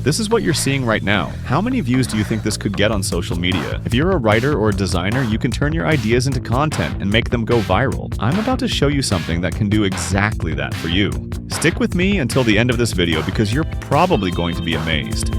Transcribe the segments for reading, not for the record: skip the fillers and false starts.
This is what you're seeing right now. How many views do you think this could get on social media? If you're a writer or a designer, you can turn your ideas into content and make them go viral. I'm about to show you something that can do exactly that for you. Stick with me until the end of this video because you're probably going to be amazed.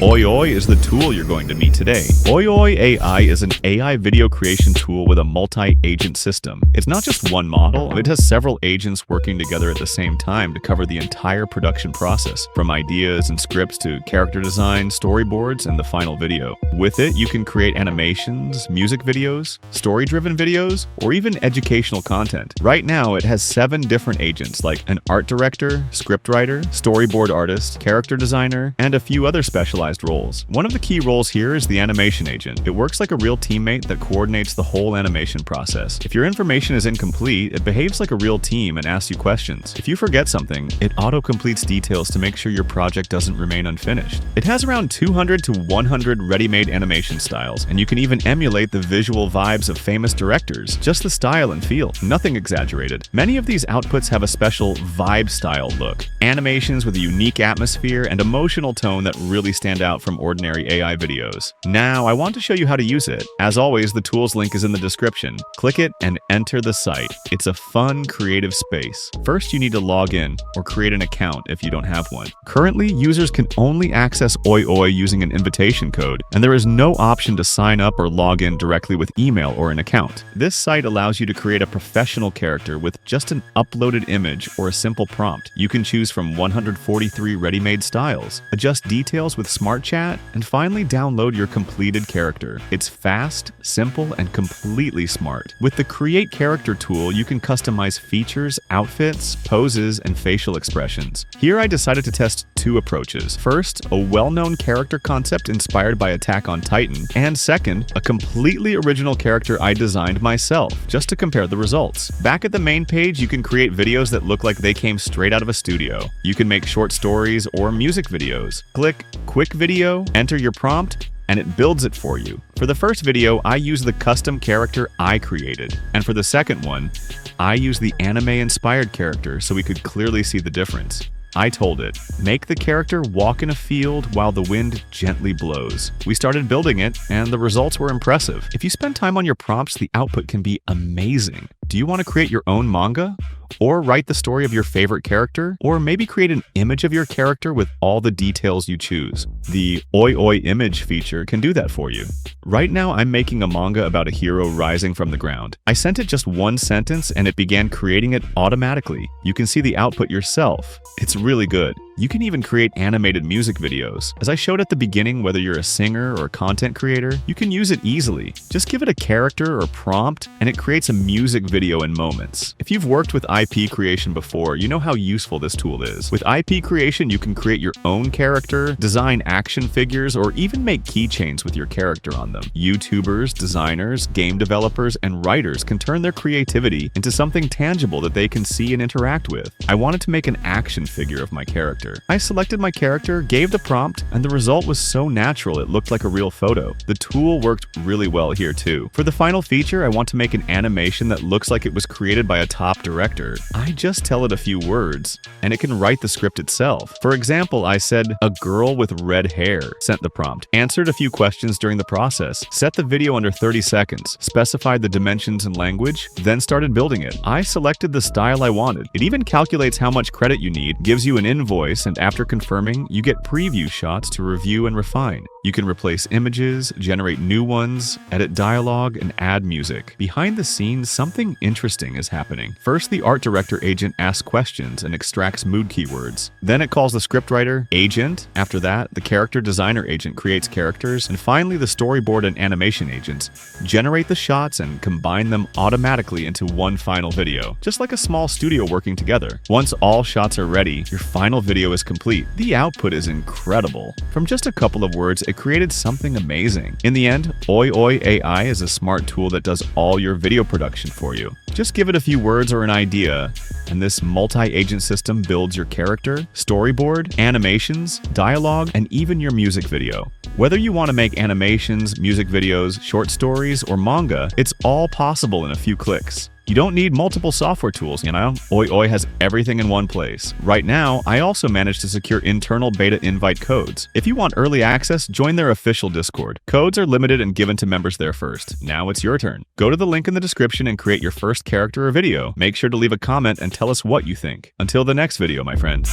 Oiioii is the tool you're going to meet today. Oiioii AI is an AI video creation tool with a multi-agent system. It's not just one model, it has several agents working together at the same time to cover the entire production process, from ideas and scripts to character design, storyboards, and the final video. With it, you can create animations, music videos, story-driven videos, or even educational content. Right now, it has 7 different agents like an art director, scriptwriter, storyboard artist, character designer, and a few other specialized roles. One of the key roles here is the animation agent. It works like a real teammate that coordinates the whole animation process. If your information is incomplete, it behaves like a real team and asks you questions. If you forget something, it auto-completes details to make sure your project doesn't remain unfinished. It has around 200 to 100 ready-made animation styles, and you can even emulate the visual vibes of famous directors, just the style and feel, nothing exaggerated. Many of these outputs have a special vibe style look, animations with a unique atmosphere and emotional tone that really stand out from ordinary AI videos. Now, I want to show you how to use it. As always, the tool's link is in the description. Click it and enter the site. It's a fun, creative space. First, you need to log in or create an account if you don't have one. Currently, users can only access Oiioii using an invitation code, and there is no option to sign up or log in directly with email or an account. This site allows you to create a professional character with just an uploaded image or a simple prompt. You can choose from 143 ready-made styles, adjust details with smart chat, and finally download your completed character. It's fast, simple, and completely smart. With the Create Character tool, you can customize features, outfits, poses, and facial expressions. Here I decided to test 2 approaches. First, a well-known character concept inspired by Attack on Titan, and second, a completely original character I designed myself, just to compare the results. Back at the main page, you can create videos that look like they came straight out of a studio. You can make short stories or music videos. Click Quick Video, enter your prompt, and it builds it for you. For the first video, I used the custom character I created. And for the second one, I used the anime-inspired character so we could clearly see the difference. I told it, make the character walk in a field while the wind gently blows. We started building it, and the results were impressive. If you spend time on your prompts, the output can be amazing. Do you want to create your own manga? Or write the story of your favorite character? Or maybe create an image of your character with all the details you choose? The Oiioii image feature can do that for you. Right now, I'm making a manga about a hero rising from the ground. I sent it just 1 sentence and it began creating it automatically. You can see the output yourself. It's really good. You can even create animated music videos. As I showed at the beginning, whether you're a singer or a content creator, you can use it easily. Just give it a character or prompt, and it creates a music video in moments. If you've worked with IP creation before, you know how useful this tool is. With IP creation, you can create your own character, design action figures, or even make keychains with your character on them. YouTubers, designers, game developers, and writers can turn their creativity into something tangible that they can see and interact with. I wanted to make an action figure of my character. I selected my character, gave the prompt, and the result was so natural it looked like a real photo. The tool worked really well here too. For the final feature, I want to make an animation that looks like it was created by a top director. I just tell it a few words, and it can write the script itself. For example, I said, "A girl with red hair," sent the prompt, answered a few questions during the process, set the video under 30 seconds, specified the dimensions and language, then started building it. I selected the style I wanted. It even calculates how much credit you need, gives you an invoice, and after confirming, you get preview shots to review and refine. You can replace images, generate new ones, edit dialogue, and add music. Behind the scenes, something interesting is happening. First, the art director agent asks questions and extracts mood keywords. Then it calls the scriptwriter agent. After that, the character designer agent creates characters. And finally, the storyboard and animation agents generate the shots and combine them automatically into one final video, just like a small studio working together. Once all shots are ready, your final video video is complete. The output is incredible. From just a couple of words, it created something amazing. In the end, Oiioii AI is a smart tool that does all your video production for you. Just give it a few words or an idea, and this multi-agent system builds your character, storyboard, animations, dialogue, and even your music video. Whether you want to make animations, music videos, short stories, or manga, it's all possible in a few clicks. You don't need multiple software tools, Oiioii has everything in one place. Right now, I also managed to secure internal beta invite codes. If you want early access, join their official Discord. Codes are limited and given to members there first. Now it's your turn. Go to the link in the description and create your first character or video. Make sure to leave a comment and tell us what you think. Until the next video, my friend.